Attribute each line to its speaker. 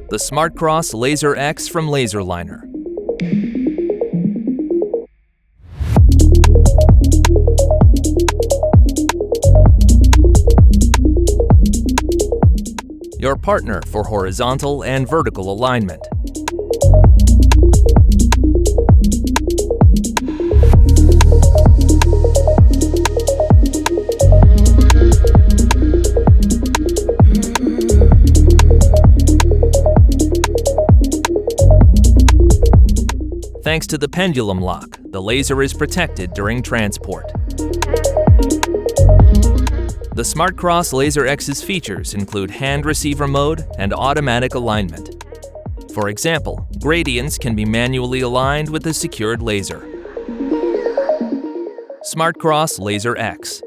Speaker 1: The SmartCross-Laser X from LaserLiner. Your partner for horizontal and vertical alignment. Thanks to the pendulum lock, the laser is protected during transport. The SmartCross-Laser X's features include hand receiver mode and automatic alignment. For example, gradients can be manually aligned with a secured laser. SmartCross-Laser X.